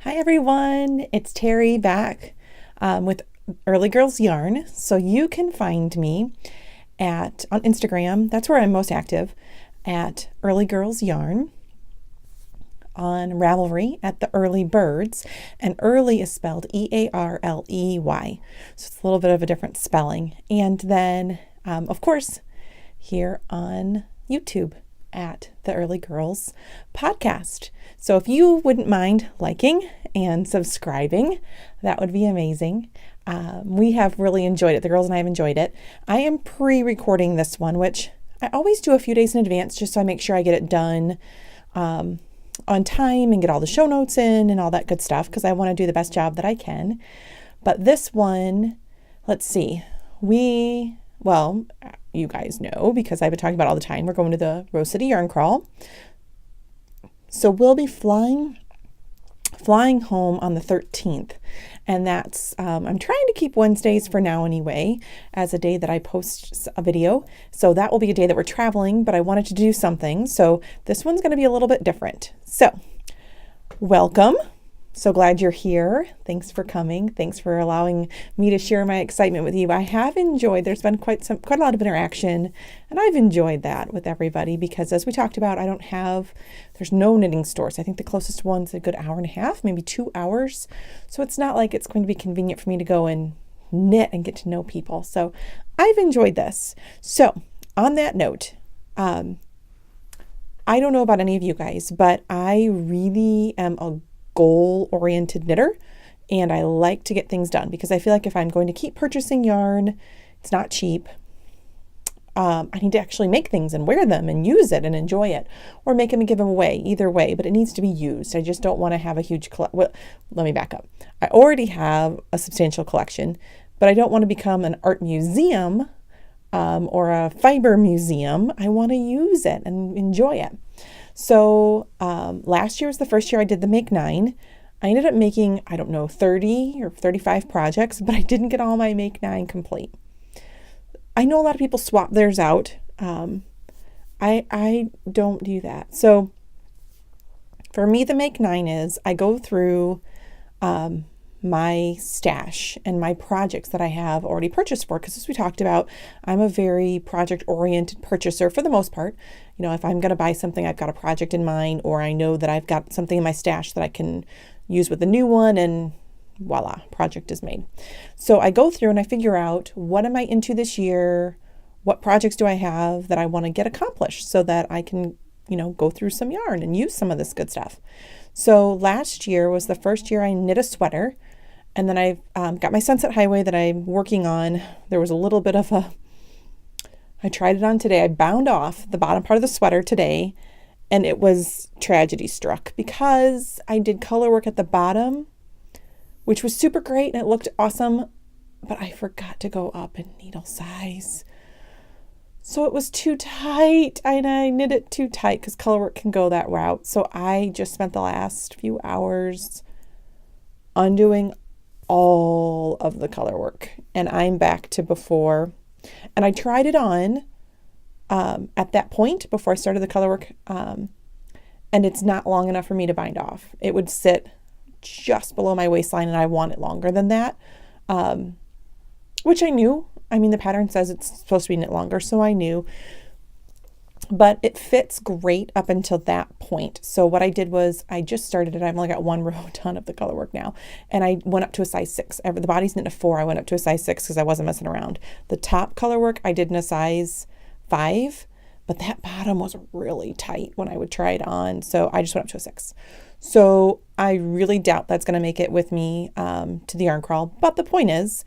Hi everyone, it's Terri back with Early Girls Yarn. So you can find me on Instagram. That's where I'm most active, at Early Girls Yarn. On Ravelry at the Early Birds, and Early is spelled Earley. So it's a little bit of a different spelling. And then, of course, here on YouTube at the Early Girls podcast. So if you wouldn't mind liking and subscribing, that would be amazing. We have really enjoyed it. The girls and I have enjoyed it. I am pre-recording this one, which I always do a few days in advance just so I make sure I get it done on time and get all the show notes in and all that good stuff because I want to do the best job that I can. But this one, let's see, you guys know because I've been talking about it all the time. We're going to the Rose City Yarn Crawl. So we'll be flying home on the 13th. And that's, I'm trying to keep Wednesdays for now anyway, as a day that I post a video. So that will be a day that we're traveling, but I wanted to do something. So this one's going to be a little bit different. So welcome. So glad you're here. Thanks for coming. Thanks for allowing me to share my excitement with you. I have enjoyed, there's been quite a lot of interaction, and I've enjoyed that with everybody because as we talked about, there's no knitting stores. I think the closest one's a good hour and a half, maybe 2 hours. So it's not like it's going to be convenient for me to go and knit and get to know people. So I've enjoyed this. So on that note, I don't know about any of you guys, but I really am a goal-oriented knitter, and I like to get things done because I feel like if I'm going to keep purchasing yarn, it's not cheap. I need to actually make things and wear them and use it and enjoy it, or make them and give them away. Either way, but it needs to be used. I just don't want to have a huge let me back up. I already have a substantial collection, but I don't want to become an art museum or a fiber museum. I want to use it and enjoy it. So last year was the first year I did the Make 9. I ended up making, 30 or 35 projects, but I didn't get all my Make 9 complete. I know a lot of people swap theirs out. I don't do that. So for me, the Make 9 is I go through my stash and my projects that I have already purchased for, because as we talked about, I'm a very project-oriented purchaser for the most part. You know, if I'm going to buy something, I've got a project in mind, or I know that I've got something in my stash that I can use with the new one, and voila, project is made. So I go through and I figure out, what am I into this year? What projects do I have that I want to get accomplished so that I can, go through some yarn and use some of this good stuff. So last year was the first year I knit a sweater. And then I've got my Sunset Highway that I'm working on. There was a little bit of I tried it on today. I bound off the bottom part of the sweater today, and it was tragedy struck because I did color work at the bottom, which was super great and it looked awesome, but I forgot to go up in needle size. So it was too tight, and I knit it too tight because color work can go that route. So I just spent the last few hours undoing all of the color work, and I'm back to before. And I tried it on at that point before I started the color work, and it's not long enough for me to bind off. It would sit just below my waistline, and I want it longer than that, which I knew. I mean, the pattern says it's supposed to be knit longer, so I knew. But it fits great up until that point. So what I did was I just started it. I've only got one row done of the color work now. And I went up to a size 6. The body's knit in a 4. I went up to a size 6 because I wasn't messing around. The top color work I did in a size 5, but that bottom was really tight when I would try it on. So I just went up to a 6. So I really doubt that's going to make it with me to the yarn crawl. But the point is,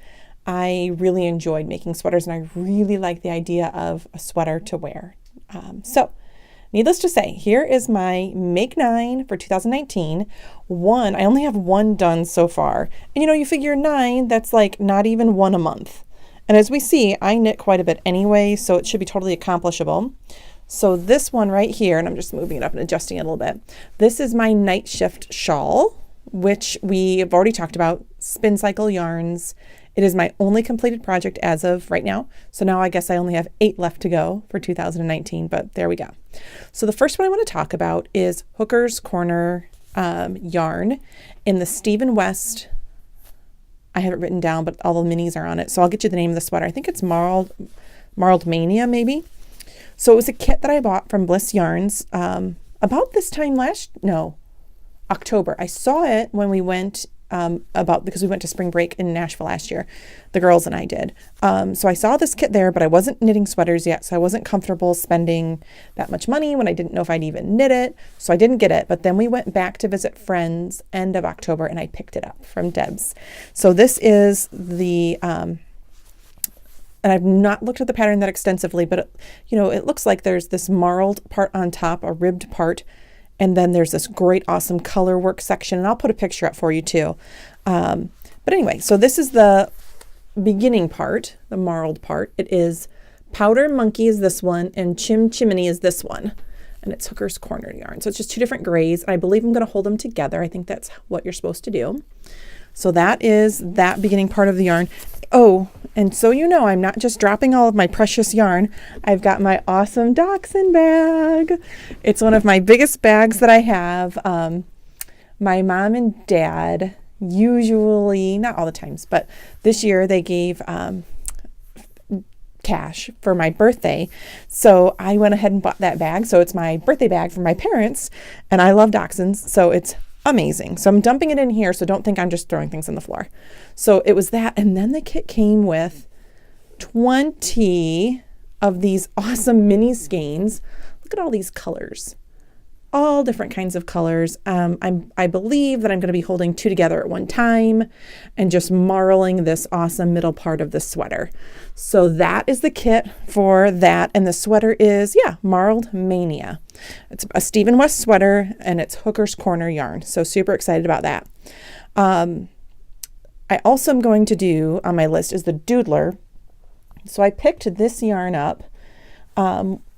I really enjoyed making sweaters, and I really like the idea of a sweater to wear. So needless to say, here is my Make 9 for 2019. I only have one done so far. And you figure 9, that's like not even one a month. And as we see, I knit quite a bit anyway, so it should be totally accomplishable. So this one right here, and I'm just moving it up and adjusting it a little bit. This is my Night Shift shawl, which we have already talked about, Spin Cycle Yarns. It is my only completed project as of right now. So now I guess I only have 8 left to go for 2019, but there we go. So the first one I want to talk about is Hooker's Corner yarn in the Stephen West. I have it written down, but all the minis are on it. So I'll get you the name of the sweater. I think it's Marled Mania, maybe. So it was a kit that I bought from Bliss Yarns about this time October. I saw it when we went because we went to spring break in Nashville last year. The girls and I did. So I saw this kit there, but I wasn't knitting sweaters yet. So I wasn't comfortable spending that much money when I didn't know if I'd even knit it. So I didn't get it. But then we went back to visit friends end of October and I picked it up from Deb's. So this is the, and I've not looked at the pattern that extensively, but it looks like there's this marled part on top, a ribbed part. And then there's this great, awesome color work section. And I'll put a picture up for you too. But anyway, so this is the beginning part, the marled part. It is Powder Monkey is this one and Chim Chimney is this one. And it's Hooker's Corner yarn. So it's just two different grays. I believe I'm going to hold them together. I think that's what you're supposed to do. So that is that beginning part of the yarn. Oh, and so I'm not just dropping all of my precious yarn. I've got my awesome Dachshund bag. It's one of my biggest bags that I have. My mom and dad usually, not all the times, but this year they gave cash for my birthday. So I went ahead and bought that bag. So it's my birthday bag for my parents, and I love Dachshunds. So it's amazing. So I'm dumping it in here. So don't think I'm just throwing things on the floor. So it was that. And then the kit came with 20 of these awesome mini skeins. Look at all these colors, all different kinds of colors. I believe that I'm going to be holding two together at one time and just marling this awesome middle part of the sweater. So that is the kit for that. And the sweater is, Marled Mania. It's a Stephen West sweater and it's Hooker's Corner yarn. So super excited about that. I also am going to do on my list is the Doodler. So I picked this yarn up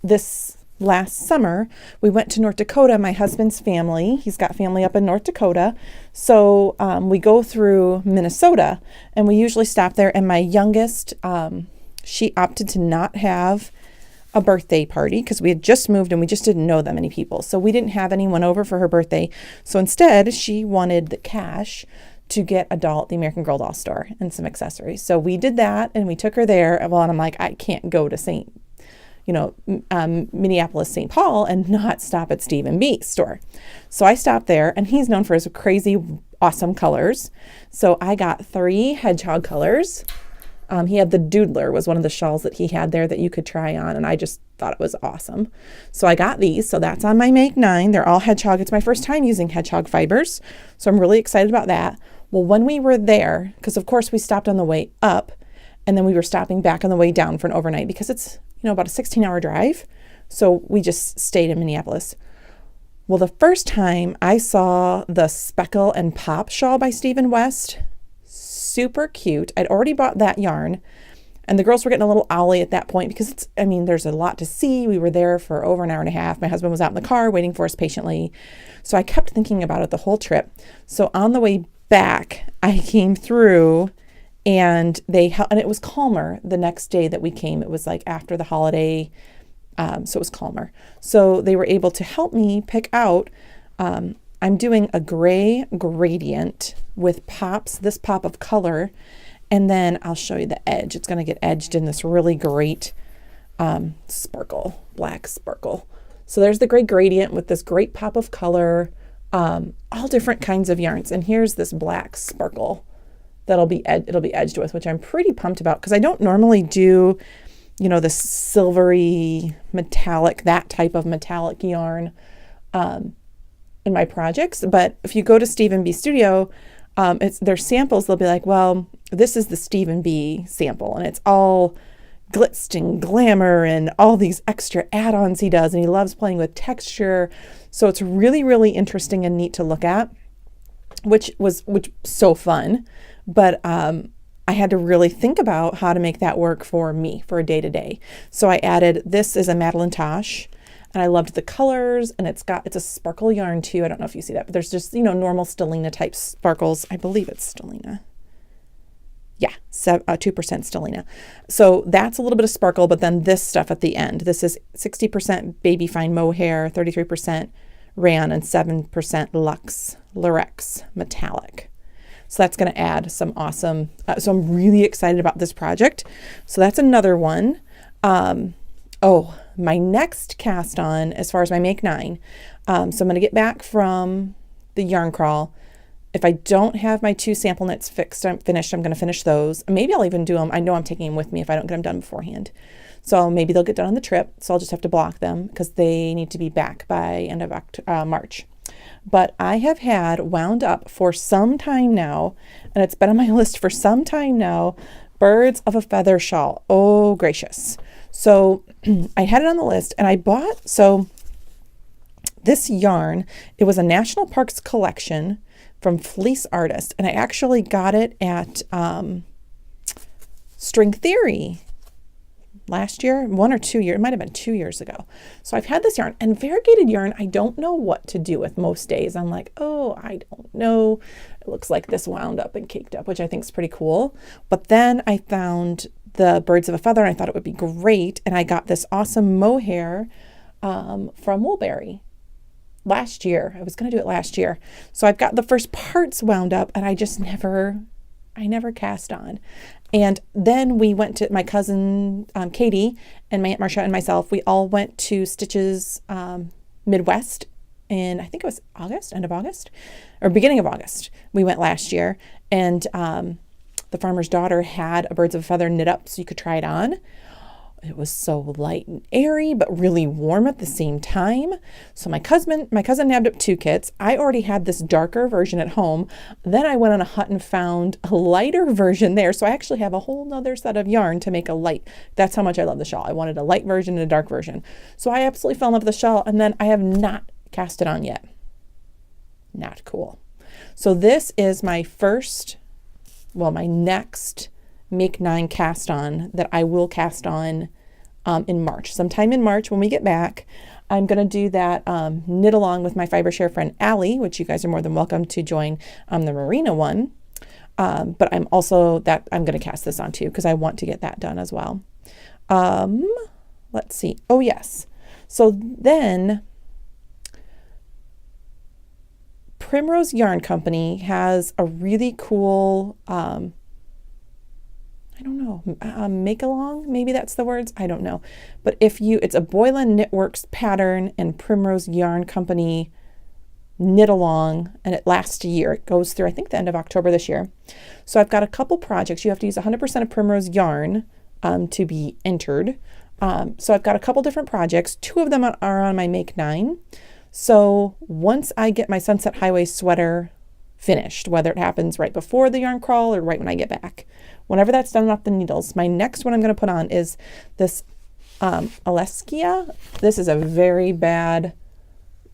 this last summer. We went to North Dakota, my husband's family. He's got family up in North Dakota. So we go through Minnesota and we usually stop there. And my youngest, she opted to not have a birthday party because we had just moved and we just didn't know that many people. So we didn't have anyone over for her birthday. So instead, she wanted the cash to get a doll at the American Girl doll store and some accessories. So we did that and we took her there. Well, and I'm like, I can't go to Minneapolis, St. Paul and not stop at Steve & B store. So I stopped there and he's known for his crazy, awesome colors. So I got 3 hedgehog colors. He had the Doodler was one of the shawls that he had there that you could try on. And I just thought it was awesome. So I got these. So that's on my Make 9. They're all hedgehog. It's my first time using hedgehog fibers. So I'm really excited about that. Well, when we were there, because of course we stopped on the way up and then we were stopping back on the way down for an overnight because it's, about a 16-hour drive. So we just stayed in Minneapolis. Well, the first time I saw the Speckle and Pop shawl by Stephen West, super cute. I'd already bought that yarn and the girls were getting a little owly at that point because there's a lot to see. We were there for over an hour and a half. My husband was out in the car waiting for us patiently. So I kept thinking about it the whole trip. So on the way back, I came through and and it was calmer the next day that we came. It was like after the holiday. So it was calmer. So they were able to help me pick out, I'm doing a gray gradient with this pop of color. And then I'll show you the edge. It's going to get edged in this really great sparkle, black sparkle. So there's the gray gradient with this great pop of color, all different kinds of yarns. And here's this black sparkle that'll be it'll be edged with, which I'm pretty pumped about because I don't normally do, the silvery metallic, that type of metallic yarn in my projects. But if you go to Steve & B Studio, their samples, they'll be like, well, this is the Steve & B sample and it's all glitz and glamour and all these extra add-ons he does. And he loves playing with texture. So it's really, really interesting and neat to look at, which so fun. But I had to really think about how to make that work for me for a day-to-day. So I added, this is a Madeline Tosh, and I loved the colors, and it's a sparkle yarn too. I don't know if you see that, but there's just, normal Stellina type sparkles. I believe it's Stellina. Yeah, 2% Stellina. So that's a little bit of sparkle, but then this stuff at the end. This is 60% baby fine mohair, 33% rayon and 7% Lurex metallic. So that's going to add some awesome, so I'm really excited about this project. So that's another one. My next cast on, as far as my Make 9, so I'm going to get back from the yarn crawl. If I don't have my 2 sample knits finished, I'm going to finish those. Maybe I'll even do them. I know I'm taking them with me if I don't get them done beforehand. So maybe they'll get done on the trip. So I'll just have to block them because they need to be back by end of March. But I have had wound up for some time now, and it's been on my list for some time now, Birds of a Feather shawl. Oh, gracious. So I had it on the list, and I bought, so this yarn, it was a National Parks collection from Fleece Artist, and I actually got it at String Theory last year, 1 or 2 years, it might have been 2 years ago. So I've had this yarn, and variegated yarn, I don't know what to do with most days. I'm like, oh, I don't know. It looks like this wound up and caked up, which I think is pretty cool. But then I found the Birds of a Feather, and I thought it would be great. And I got this awesome mohair from Woolberry last year. I was going to do it last year. So I've got the first parts wound up, and I never cast on. And then we went to my cousin Katie and my Aunt Marcia and myself. We all went to Stitches Midwest in, I think it was August, end of August, or beginning of August. We went last year, and the farmer's daughter had a Birds of a Feather knit up so you could try it on. It was so light and airy, but really warm at the same time. So my cousin nabbed up 2 kits. I already had this darker version at home. Then I went on a hut and found a lighter version there. So I actually have a whole nother set of yarn to make a light. That's how much I love the shawl. I wanted a light version and a dark version. So I absolutely fell in love with the shawl, and then I have not cast it on yet. Not cool. So this is my next Make 9 cast on that I will cast on in March. Sometime in March when we get back, I'm going to do that knit along with my fiber share friend Allie, which you guys are more than welcome to join the Marina one. But I'm going to cast this on too because I want to get that done as well. Let's see. Oh, yes. So then Primrose Yarn Company has a really cool I don't know, make along, maybe that's the words, I don't know. But it's a Boylan Knitworks pattern and Primrose Yarn Company knit along, and it lasts a year. It goes through, I think, the end of October this year. So I've got a couple projects. You have to use 100% of Primrose yarn to be entered. So I've got a couple different projects. 2 of them are on my Make 9. So once I get my Sunset Highway sweater finished, whether it happens right before the yarn crawl or right when I get back, whenever that's done off the needles, my next one I'm going to put on is this Aleskia. This is a very bad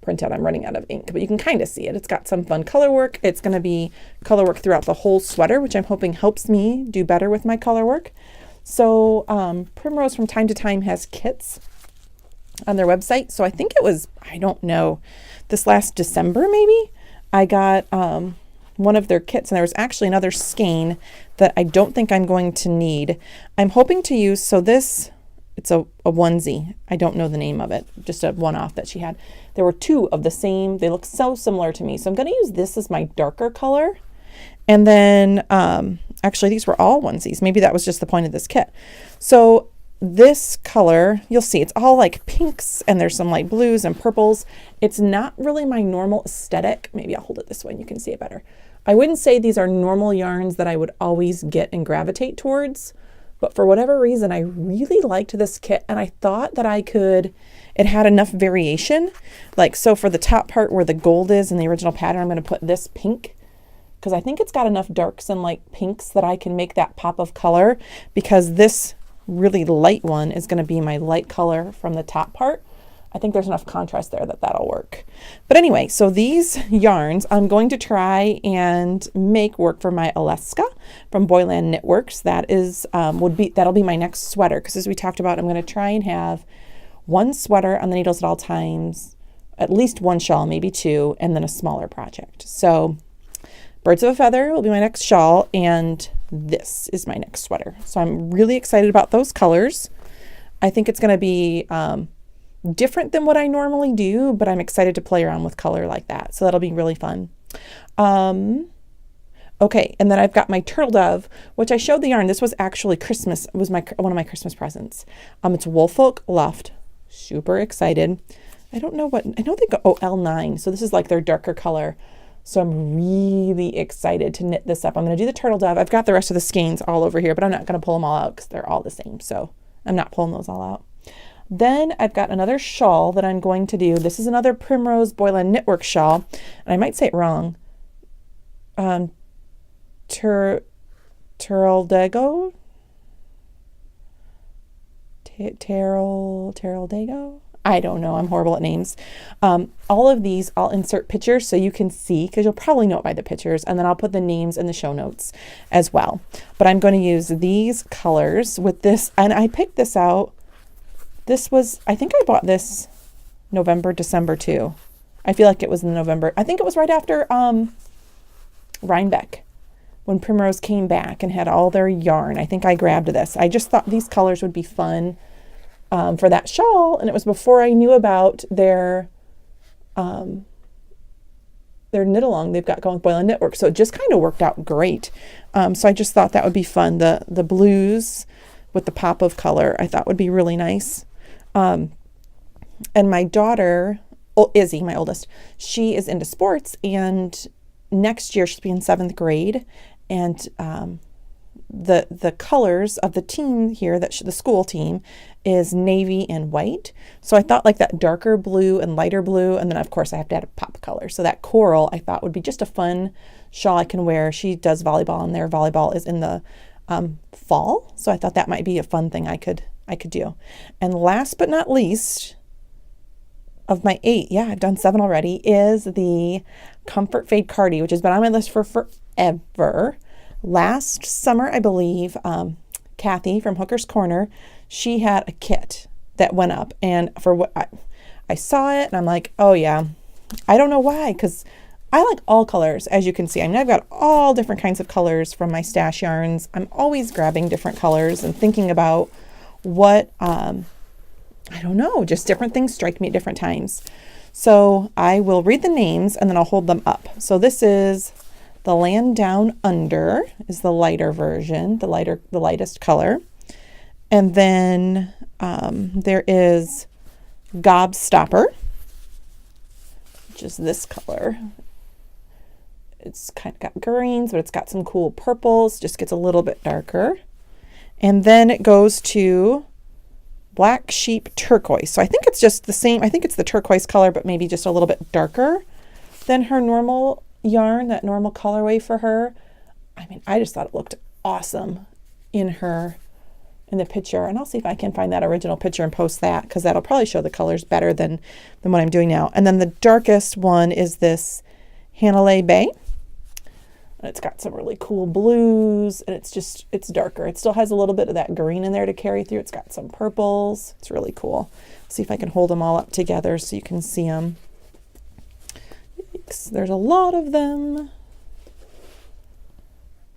printout. I'm running out of ink, but you can kind of see it. It's got some fun color work. It's going to be color work throughout the whole sweater, which I'm hoping helps me do better with my color work. So Primrose from time to time has kits on their website. So I think it was, I don't know, this last December maybe, I got one of their kits, and there was actually another skein that I don't think I'm going to need. I'm hoping to use, so this, it's a onesie. I don't know the name of it, just a one-off that she had. There were 2 of the same, they look so similar to me. So I'm going to use this as my darker color. And then, actually these were all onesies. Maybe that was just the point of this kit. So this color, you'll see it's all like pinks, and there's some light blues and purples. It's not really my normal aesthetic. Maybe I'll hold it this way and you can see it better. I wouldn't say these are normal yarns that I would always get and gravitate towards, but for whatever reason, I really liked this kit, and I thought that it had enough variation. Like, so for the top part where the gold is in the original pattern, I'm going to put this pink because I think it's got enough darks and like pinks that I can make that pop of color, because this really light one is going to be my light color from the top part. I think there's enough contrast there that that'll work. But anyway, so these yarns I'm going to try and make work for my Aleskia from Boylan Knitworks. That is that'll be my next sweater, because as we talked about, I'm going to try and have 1 sweater on the needles at all times, at least 1 shawl, maybe 2, and then a smaller project. So Birds of a Feather will be my next shawl, and this is my next sweater. So I'm really excited about those colors. I think it's going to be different than what I normally do, but I'm excited to play around with color like that. So that'll be really fun. Okay, and then I've got my turtle dove, which I showed the yarn. This was actually Christmas. It was one of my Christmas presents. It's Woolfolk Luft. Super excited. I don't know what, I know they go, L9. So this is like their darker color. So I'm really excited to knit this up. I'm going to do the turtle dove. I've got the rest of the skeins all over here, but I'm not going to pull them all out because they're all the same. So I'm not pulling those all out. Then I've got another shawl that I'm going to do. This is another Primrose Boylan Knitwork shawl. And I might say it wrong. Terreldago? Terreldago? I don't know. I'm horrible at names. All of these, I'll insert pictures so you can see, because you'll probably know it by the pictures, and then I'll put the names in the show notes as well. But I'm going to use these colors with this, and I picked this out. This was, I think I bought this November, December too. I feel like it was in November. I think it was right after Rhinebeck, when Primrose came back and had all their yarn. I think I grabbed this. I just thought these colors would be fun for that shawl, and it was before I knew about their knit along they've got going with Boylan Knitwork. So it just kind of worked out great. So I just thought that would be fun. The blues with the pop of color I thought would be really nice. And my daughter, Izzy, my oldest, she is into sports, and next year she'll be in 7th grade. And the colors of the team here, the school team, is navy and white. So I thought like that darker blue and lighter blue, and then of course I have to add a pop color. So that coral I thought would be just a fun shawl I can wear. She does volleyball, and their volleyball is in the fall. So I thought that might be a fun thing I could do. And last but not least of my 8, yeah, I've done 7 already, is the Comfort Fade Cardi, which has been on my list for forever. Last summer, I believe, Kathy from Hooker's Corner, she had a kit that went up, and for what I saw it and I'm like, oh yeah, I don't know why, because I like all colors, as you can see. I mean, I've got all different kinds of colors from my stash yarns. I'm always grabbing different colors and thinking about what, I don't know, just different things strike me at different times. So I will read the names and then I'll hold them up. So this is the Land Down Under is the lighter version, the lightest color. And then there is Gobstopper, which is this color. It's kind of got greens, but it's got some cool purples, just gets a little bit darker. And then it goes to Black Sheep Turquoise. So I think it's just the same. I think it's the turquoise color, but maybe just a little bit darker than her normal yarn, that normal colorway for her. I mean, I just thought it looked awesome in the picture. And I'll see if I can find that original picture and post that, because that'll probably show the colors better than what I'm doing now. And then the darkest one is this Hanalei Bay. It's got some really cool blues, and it's darker. It still has a little bit of that green in there to carry through. It's got some purples. It's really cool. See if I can hold them all up together so you can see them. Yikes, there's a lot of them.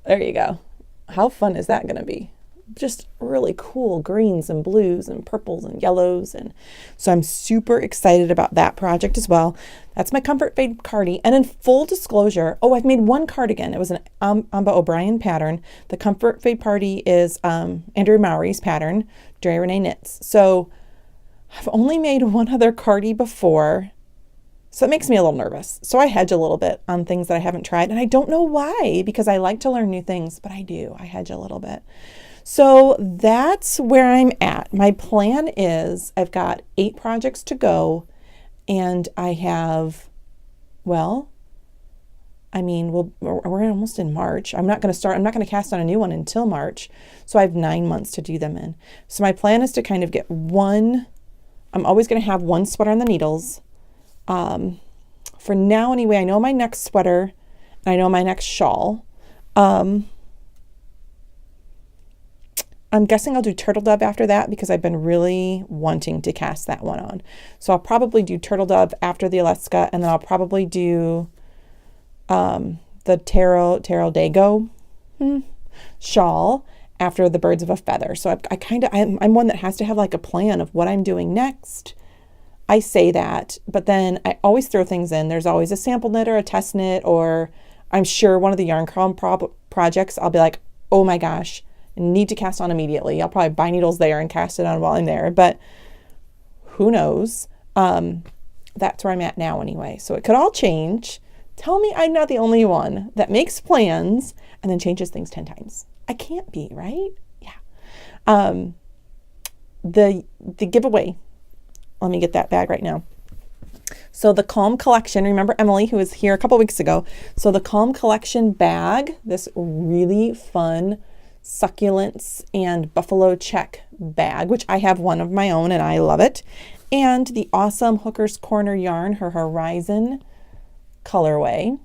There you go. How fun is that going to be? Just really cool greens and blues and purples and yellows. And so I'm super excited about that project as well. That's my Comfort Fade Cardi. And in full disclosure, I've made one cardigan. It was an Amba O'Brien pattern. The Comfort Fade Cardi is Andrew Mowry's pattern, Dre Renee Knits. So I've only made one other cardi before. So it makes me a little nervous. So I hedge a little bit on things that I haven't tried. And I don't know why, because I like to learn new things, but I do. I hedge a little bit. So that's where I'm at. My plan is I've got 8 projects to go, and I have, we're almost in March. I'm not going to cast on a new one until March. So I have 9 months to do them in. So my plan is to kind of get I'm always going to have one sweater on the needles. For now anyway, I know my next sweater and I know my next shawl. I'm guessing I'll do Turtle Dove after that, because I've been really wanting to cast that one on. So I'll probably do Turtle Dove after the Alaska, and then I'll probably do the Terreldago shawl after the Birds of a Feather. So I'm one that has to have like a plan of what I'm doing next. I say that, but then I always throw things in. There's always a sample knit or a test knit, or I'm sure one of the yarn crawl projects, I'll be like, oh my gosh, I need to cast on immediately. I'll probably buy needles there and cast it on while I'm there, but who knows? That's where I'm at now anyway. So it could all change. Tell me I'm not the only one that makes plans and then changes things 10 times. I can't be, right? Yeah. The giveaway. Let me get that bag right now. So the Calm Collection, remember Emily who was here a couple weeks ago. So the Calm Collection bag, this really fun succulents and buffalo check bag, which I have one of my own and I love it. And the awesome Hooker's Corner yarn, her Horizon colorway.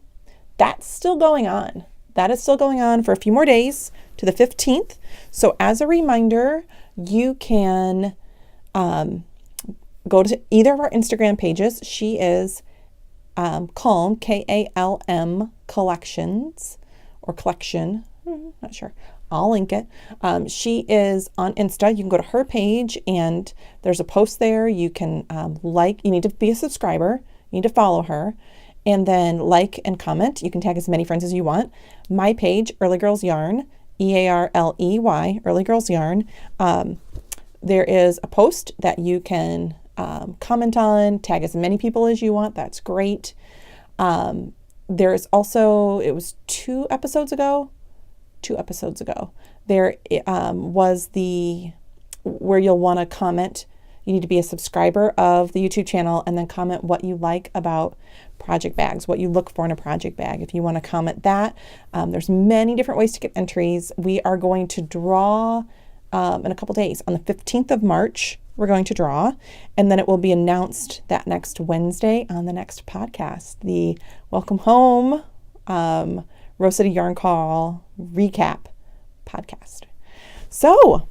That's still going on. That is still going on for a few more days to the 15th. So as a reminder, you can go to either of our Instagram pages. She is Calm, Kalm Collections or Collection. Not sure. I'll link it. She is on Insta. You can go to her page and there's a post there. You can you need to be a subscriber. You need to follow her and then like and comment. You can tag as many friends as you want. My page, Early Girls Yarn, EARLEY, Early Girls Yarn. There is a post that you can comment on, tag as many people as you want. That's great. There's also, it was 2 episodes ago, there was where you'll want to comment. You need to be a subscriber of the YouTube channel and then comment what you like about project bags, what you look for in a project bag. If you want to comment that, there's many different ways to get entries. We are going to draw in a couple days. On the 15th of March, we're going to draw, and then it will be announced that next Wednesday on the next podcast, the Welcome Home Rose City Yarn Call recap podcast. So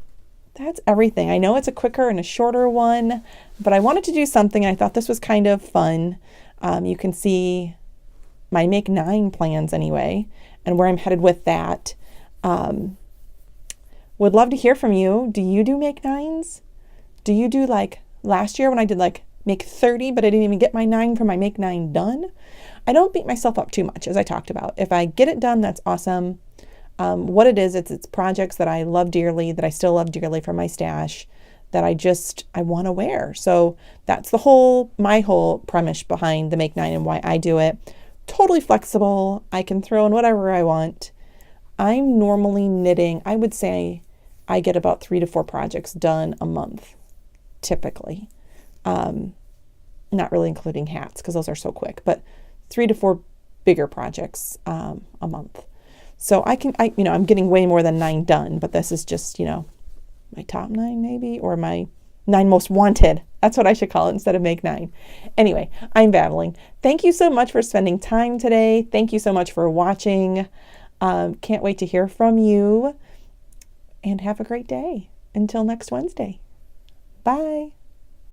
that's everything. I know it's a quicker and a shorter one, but I wanted to do something. I thought this was kind of fun. You can see my Make 9 plans anyway, and where I'm headed with that. Would love to hear from you. Do you do Make 9s? Do you do like last year when I did like Make 30, but I didn't even get my 9 for my Make 9 done? I don't beat myself up too much, as I talked about. If I get it done, that's awesome. What it is, it's projects that I love dearly, that I still love dearly from my stash, that I want to wear. So that's my whole premise behind the Make 9 and why I do it. Totally flexible. I can throw in whatever I want. I'm normally knitting, I would say I get about 3 to 4 projects done a month, typically. Not really including hats because those are so quick, but 3 to 4 bigger projects a month. So I'm getting way more than 9 done, but this is just, my top 9 maybe, or my 9 most wanted. That's what I should call it instead of Make 9. Anyway, I'm babbling. Thank you so much for spending time today. Thank you so much for watching. Can't wait to hear from you, and have a great day. Until next Wednesday. Bye.